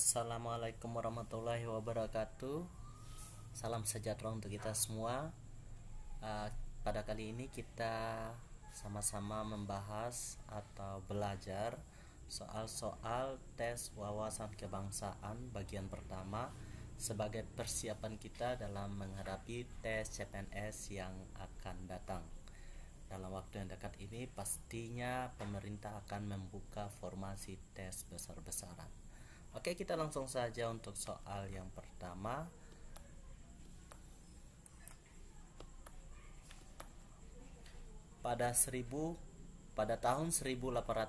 Assalamualaikum warahmatullahi wabarakatuh. Salam sejahtera untuk kita semua. Pada kali ini kita sama-sama membahas atau belajar soal-soal tes wawasan kebangsaan bagian pertama sebagai persiapan kita dalam menghadapi tes CPNS yang akan datang. Dalam waktu yang dekat ini pastinya pemerintah akan membuka formasi tes besar-besaran. Oke, kita langsung saja untuk soal yang pertama. Pada tahun 1808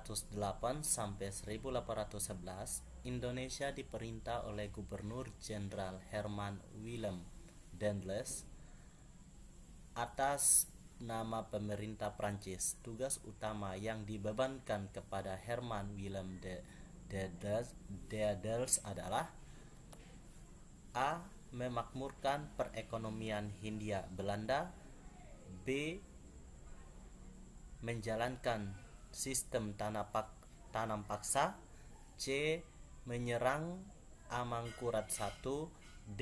sampai 1811, Indonesia diperintah oleh Gubernur Jenderal Herman Willem Daendels atas nama pemerintah Prancis. Tugas utama yang dibebankan kepada Herman Willem Daendels adalah A. Memakmurkan perekonomian Hindia Belanda, B. Menjalankan sistem tanam paksa, C. Menyerang Amangkurat I, D.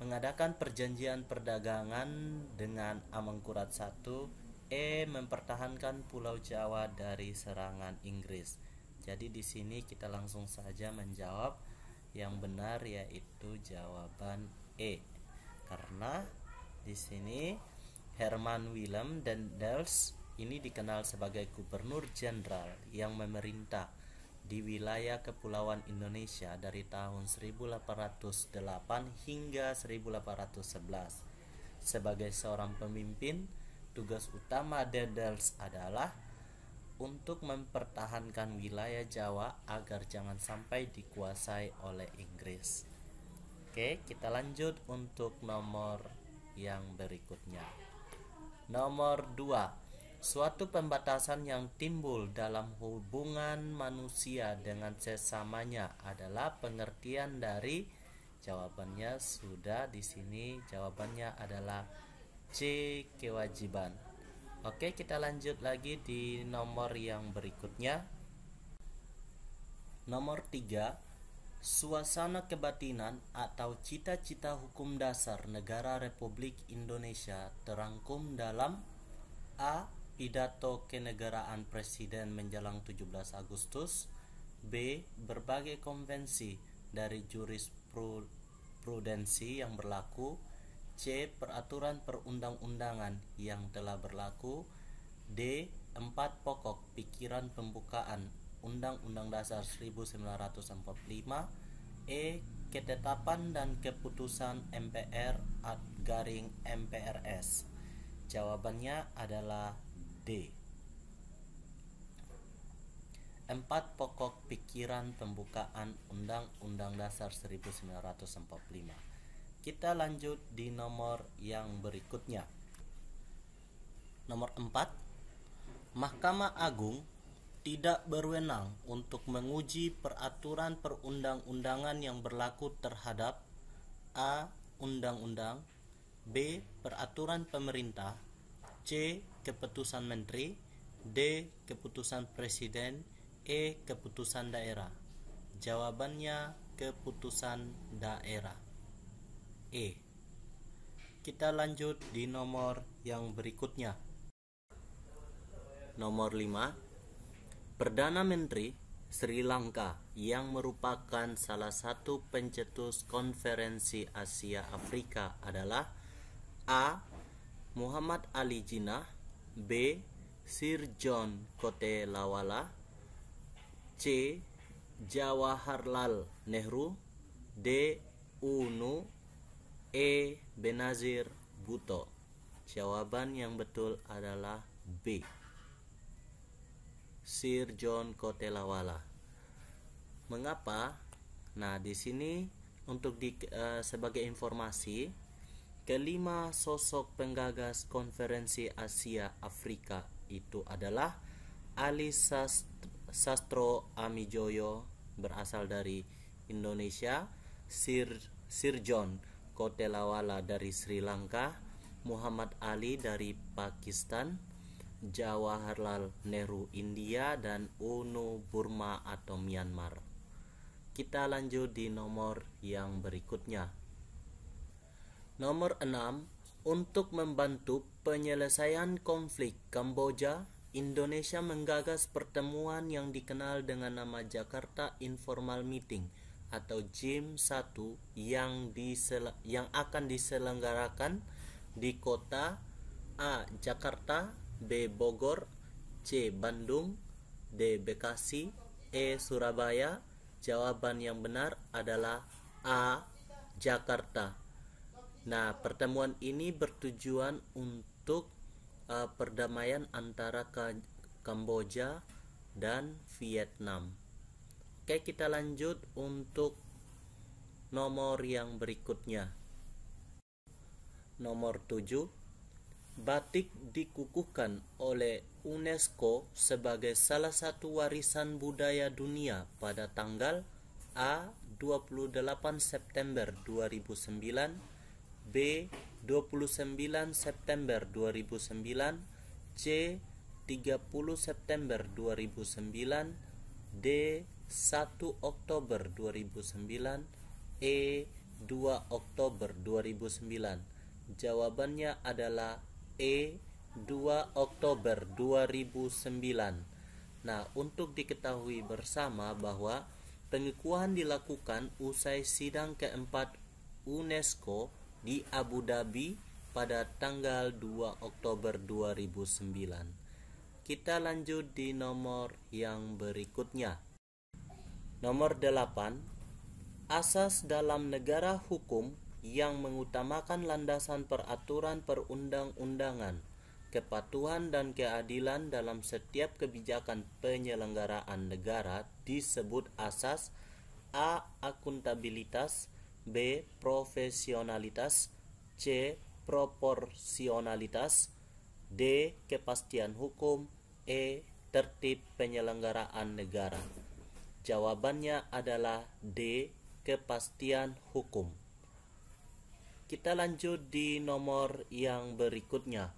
Mengadakan perjanjian perdagangan dengan Amangkurat I, E. Mempertahankan Pulau Jawa dari serangan Inggris. Jadi di sini kita langsung saja menjawab yang benar, yaitu jawaban E. Karena di sini Herman Willem Daendels ini dikenal sebagai gubernur jenderal yang memerintah di wilayah kepulauan Indonesia dari tahun 1808 hingga 1811. Sebagai seorang pemimpin, tugas utama Daendels adalah untuk mempertahankan wilayah Jawa agar jangan sampai dikuasai oleh Inggris. Oke, kita lanjut untuk nomor yang berikutnya. Nomor 2. Suatu pembatasan yang timbul dalam hubungan manusia dengan sesamanya adalah pengertian dari, jawabannya sudah di sini, jawabannya adalah C. Kewajiban. Oke, kita lanjut lagi di nomor yang berikutnya. Nomor 3. Suasana kebatinan atau cita-cita hukum dasar negara Republik Indonesia terangkum dalam A. Pidato kenegaraan Presiden menjelang 17 Agustus, B. Berbagai konvensi dari jurisprudensi yang berlaku, C. Peraturan perundang-undangan yang telah berlaku, D. 4 pokok pikiran pembukaan Undang-Undang Dasar 1945, E. Ketetapan dan keputusan MPR/MPRS. Jawabannya adalah D. 4 pokok pikiran pembukaan Undang-Undang Dasar 1945. Kita lanjut di nomor yang berikutnya. Nomor 4. Mahkamah Agung tidak berwenang untuk menguji peraturan perundang-undangan yang berlaku terhadap A. Undang-undang, B. Peraturan pemerintah, C. Keputusan menteri, D. Keputusan presiden, E. Keputusan daerah. Jawabannya keputusan daerah, E. Kita lanjut di nomor yang berikutnya. Nomor 5. Perdana Menteri Sri Lanka yang merupakan salah satu pencetus konferensi Asia Afrika adalah A. Muhammad Ali Jinnah, B. Sir John Kotelawala, C. Jawaharlal Nehru, D. UNU, E. Benazir Bhutto. Jawaban yang betul adalah B. Sir John Kotelawala. Mengapa? Nah, di sini untuk sebagai informasi, kelima sosok penggagas konferensi Asia Afrika itu adalah Ali Sastro Amijoyo berasal dari Indonesia, Sir John Kotelawala dari Sri Lanka, Muhammad Ali dari Pakistan, Jawaharlal Nehru India, dan UNU Burma atau Myanmar. Kita lanjut di nomor yang berikutnya. Nomor 6, untuk membantu penyelesaian konflik Kamboja, Indonesia menggagas pertemuan yang dikenal dengan nama Jakarta Informal Meeting atau JIM 1 yang akan diselenggarakan di kota A. Jakarta, B. Bogor, C. Bandung, D. Bekasi, E. Surabaya. Jawaban yang benar adalah A. Jakarta. Nah, pertemuan ini bertujuan untuk perdamaian antara Kamboja dan Vietnam. Oke, kita lanjut untuk nomor yang berikutnya. Nomor 7, batik dikukuhkan oleh UNESCO sebagai salah satu warisan budaya dunia pada tanggal A. 28 September 2009, B. 29 September 2009, C. 30 September 2009, D. 1 Oktober 2009, E. 2 Oktober 2009. Jawabannya adalah E. 2 Oktober 2009. Nah, untuk diketahui bersama bahwa pengukuhan dilakukan usai sidang keempat UNESCO di Abu Dhabi pada tanggal 2 Oktober 2009. Kita lanjut di nomor yang berikutnya. Nomor 8, asas dalam negara hukum yang mengutamakan landasan peraturan perundang-undangan, kepatuhan dan keadilan dalam setiap kebijakan penyelenggaraan negara disebut asas A. Akuntabilitas, B. Profesionalitas, C. Proporsionalitas, D. Kepastian hukum, E. Tertib penyelenggaraan negara. Jawabannya adalah D. Kepastian hukum. Kita lanjut di nomor yang berikutnya.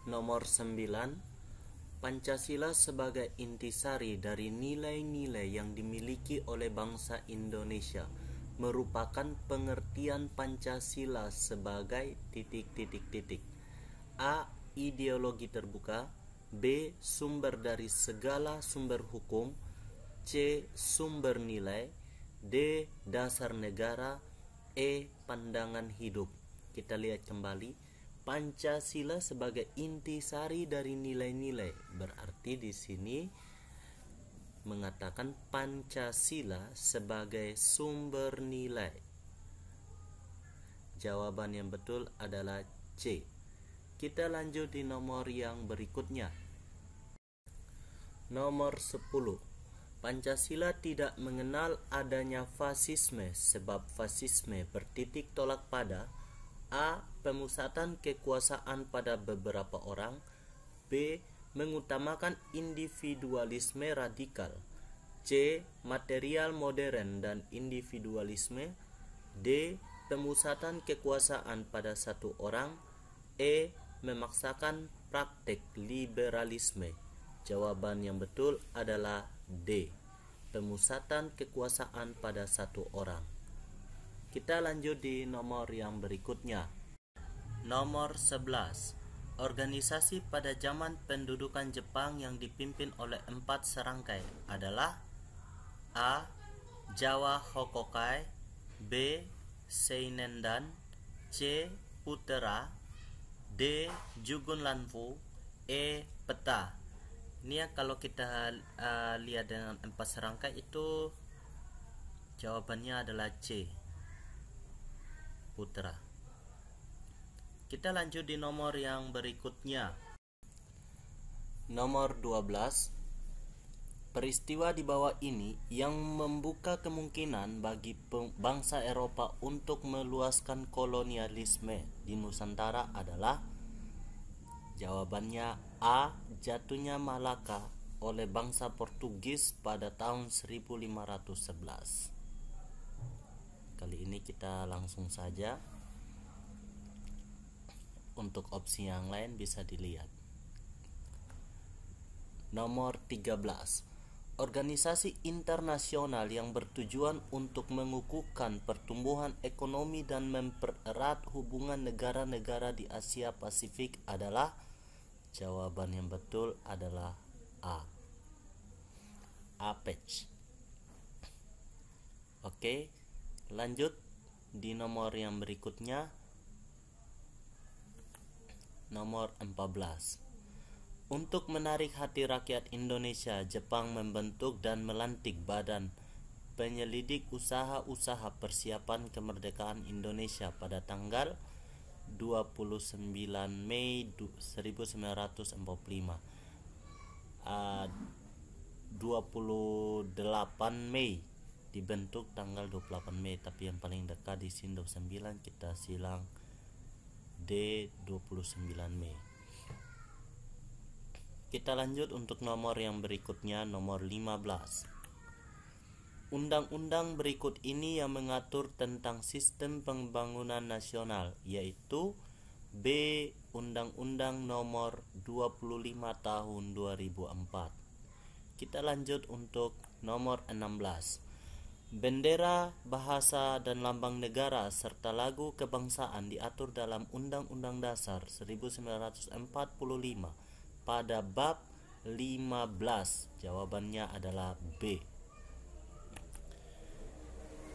Nomor 9, Pancasila sebagai intisari dari nilai-nilai yang dimiliki oleh bangsa Indonesia merupakan pengertian Pancasila sebagai A. Ideologi terbuka, B. Sumber dari segala sumber hukum, C. Sumber nilai, D. Dasar negara, E. Pandangan hidup. Kita lihat kembali, Pancasila sebagai intisari dari nilai-nilai. Berarti di sini mengatakan Pancasila sebagai sumber nilai. Jawaban yang betul adalah C. Kita lanjut di nomor yang berikutnya. Nomor 10. Pancasila tidak mengenal adanya fasisme sebab fasisme bertitik tolak pada A. Pemusatan kekuasaan pada beberapa orang, B. Mengutamakan individualisme radikal, C. Material modern dan individualisme, D. Pemusatan kekuasaan pada satu orang, E. Memaksakan praktek liberalisme. Jawaban yang betul adalah D. Pemusatan kekuasaan pada satu orang. Kita lanjut di nomor yang berikutnya. Nomor 11. Organisasi pada zaman pendudukan Jepang yang dipimpin oleh 4 serangkai adalah A. Jawa Hokokai, B. Seinendan, C. Putera, D. Jugun Lanfu, E. Peta. Ini ya, kalau kita lihat dengan 4 serangkai itu jawabannya adalah C. Putera. Kita lanjut di nomor yang berikutnya. Nomor 12. Peristiwa di bawah ini yang membuka kemungkinan bagi bangsa Eropa untuk meluaskan kolonialisme di Nusantara adalah jawabannya A. Jatuhnya Malaka oleh bangsa Portugis pada tahun 1511. Kali ini kita langsung saja. Untuk opsi yang lain bisa dilihat. Nomor 13. organisasi internasional yang bertujuan untuk mengukuhkan pertumbuhan ekonomi dan mempererat hubungan negara-negara di Asia Pasifik adalah, jawaban yang betul adalah A. APEC. Oke, lanjut di nomor yang berikutnya, nomor 14. Untuk menarik hati rakyat Indonesia, Jepang membentuk dan melantik Badan Penyelidik Usaha-usaha Persiapan Kemerdekaan Indonesia pada tanggal 29 Mei 1945. 28 Mei dibentuk tanggal 28 Mei, tapi yang paling dekat di sini 29, kita silang D 29 Mei. Kita lanjut untuk nomor yang berikutnya, nomor 15. Undang-undang berikut ini yang mengatur tentang sistem pembangunan nasional, yaitu B. Undang-Undang nomor 25 tahun 2004. Kita lanjut untuk nomor 16. Bendera, bahasa, dan lambang negara serta lagu kebangsaan diatur dalam Undang-Undang Dasar 1945 pada bab 15. Jawabannya adalah B.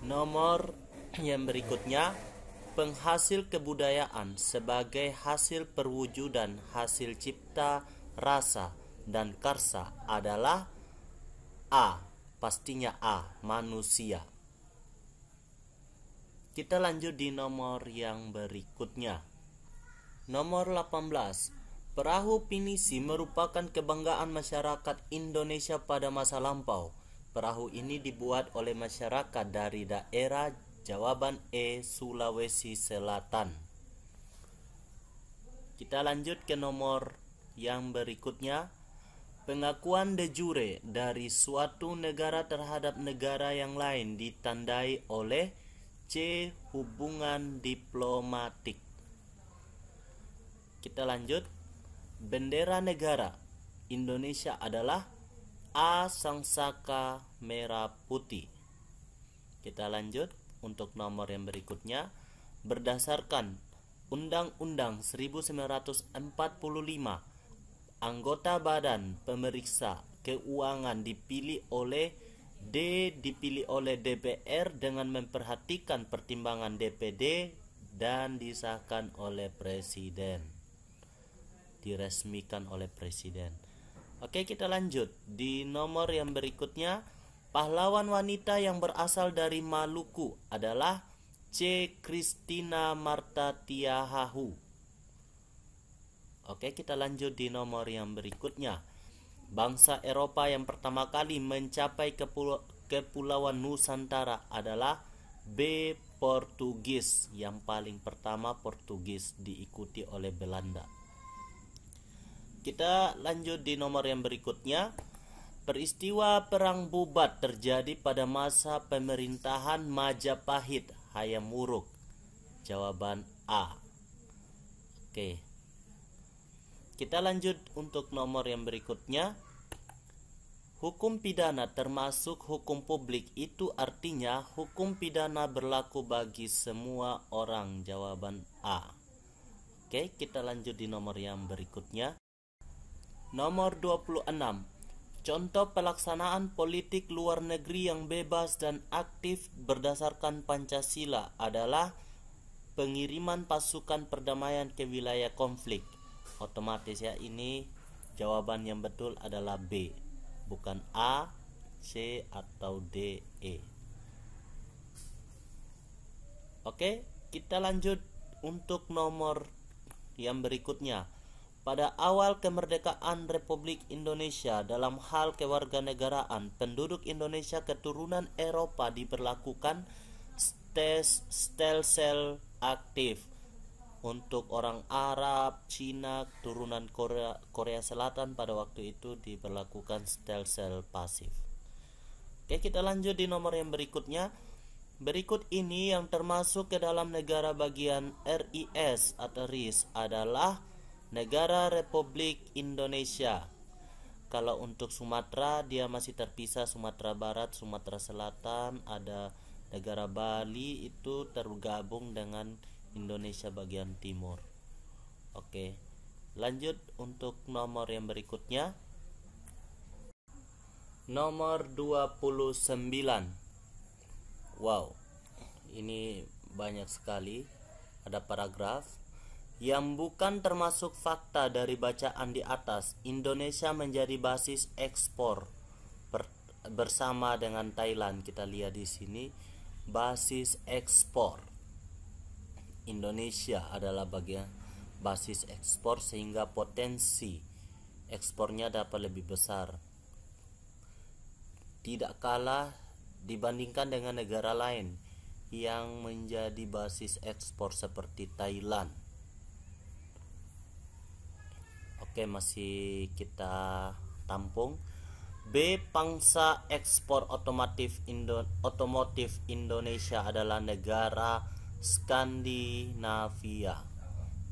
Nomor yang berikutnya, penghasil kebudayaan sebagai hasil perwujudan hasil cipta, rasa, dan karsa adalah A. Pastinya A. Manusia. Kita lanjut di nomor yang berikutnya. Nomor 18. Perahu pinisi merupakan kebanggaan masyarakat Indonesia pada masa lampau. Perahu ini dibuat oleh masyarakat dari daerah, jawaban E, Sulawesi Selatan. Kita lanjut ke nomor yang berikutnya. Pengakuan de jure dari suatu negara terhadap negara yang lain ditandai oleh C. Hubungan diplomatik. Kita lanjut. Bendera negara Indonesia adalah A. Sangsaka merah putih. Kita lanjut untuk nomor yang berikutnya. Berdasarkan Undang-Undang 1945, anggota Badan Pemeriksa Keuangan dipilih oleh D. Dipilih oleh DPR dengan memperhatikan pertimbangan DPD dan disahkan oleh Presiden. Diresmikan oleh Presiden. Oke, kita lanjut di nomor yang berikutnya. Pahlawan wanita yang berasal dari Maluku adalah C. Christina Marta Tiahahu. Oke, kita lanjut di nomor yang berikutnya. Bangsa Eropa yang pertama kali mencapai kepulauan Nusantara adalah B. Portugis. Yang paling pertama Portugis, diikuti oleh Belanda. Kita lanjut di nomor yang berikutnya. Peristiwa Perang Bubat terjadi pada masa pemerintahan Majapahit, Hayam Wuruk. Jawaban A. Oke. Kita lanjut untuk nomor yang berikutnya. Hukum pidana termasuk hukum publik, itu artinya hukum pidana berlaku bagi semua orang. Jawaban A. Oke, kita lanjut di nomor yang berikutnya. Nomor 26. Contoh pelaksanaan politik luar negeri yang bebas dan aktif berdasarkan Pancasila adalah pengiriman pasukan perdamaian ke wilayah konflik. Otomatis ya, ini jawaban yang betul adalah B, bukan A, C, atau D, E. Oke, kita lanjut untuk nomor yang berikutnya. Pada awal kemerdekaan Republik Indonesia, dalam hal kewarganegaraan, penduduk Indonesia keturunan Eropa diberlakukan stelsel aktif. Untuk orang Arab, Cina, turunan Korea Selatan pada waktu itu diberlakukan stelsel pasif. Oke, kita lanjut di nomor yang berikutnya. Berikut ini yang termasuk ke dalam negara bagian RIS atau RIS adalah Negara Republik Indonesia. Kalau untuk Sumatera dia masih terpisah, Sumatera Barat, Sumatera Selatan, ada negara Bali itu tergabung dengan Indonesia bagian timur. Oke, lanjut untuk nomor yang berikutnya. Nomor 29. Wow, ini banyak sekali. Ada paragraf yang bukan termasuk fakta dari bacaan di atas. Indonesia menjadi basis ekspor bersama dengan Thailand. Kita lihat di sini basis ekspor. Indonesia adalah bagian basis ekspor sehingga potensi ekspornya dapat lebih besar. Tidak kalah dibandingkan dengan negara lain yang menjadi basis ekspor seperti Thailand. Oke, masih kita tampung. B. Pangsa ekspor otomotif Indonesia adalah negara Skandinavia.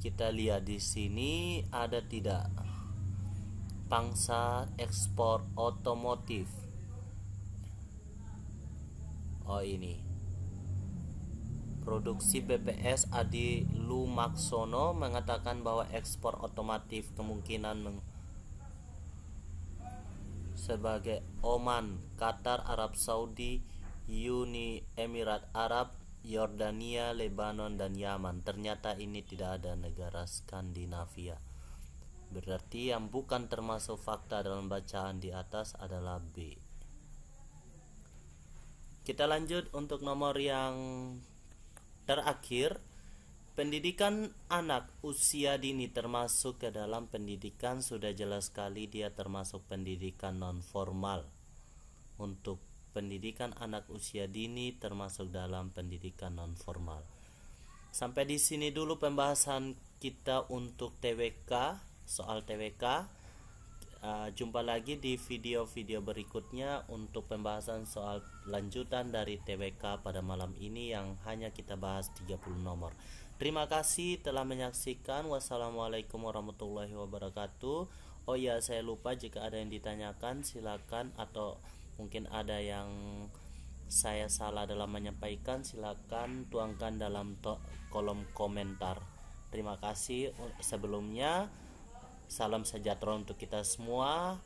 Kita lihat di sini ada tidak pangsa ekspor otomotif. Oh, ini. Produksi BPS Adi Lumaksono mengatakan bahwa ekspor otomotif kemungkinan sebagai Oman, Qatar, Arab Saudi, Uni Emirat Arab, Yordania, Lebanon, dan Yaman. Ternyata ini tidak ada negara Skandinavia. Berarti yang bukan termasuk fakta dalam bacaan di atas adalah B. Kita lanjut untuk nomor yang terakhir. Pendidikan anak usia dini termasuk ke dalam pendidikan. Sudah jelas sekali dia termasuk pendidikan non formal. Untuk pendidikan anak usia dini termasuk dalam pendidikan non formal. Sampai di sini dulu pembahasan kita untuk TWK, soal TWK. Jumpa lagi di video-video berikutnya untuk pembahasan soal lanjutan dari TWK pada malam ini yang hanya kita bahas 30 nomor. Terima kasih telah menyaksikan. Wassalamualaikum warahmatullahi wabarakatuh. Oh ya, saya lupa, jika ada yang ditanyakan silakan, atau mungkin ada yang saya salah dalam menyampaikan, silakan tuangkan dalam kolom komentar. Terima kasih sebelumnya. Salam sejahtera untuk kita semua.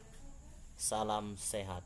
Salam sehat.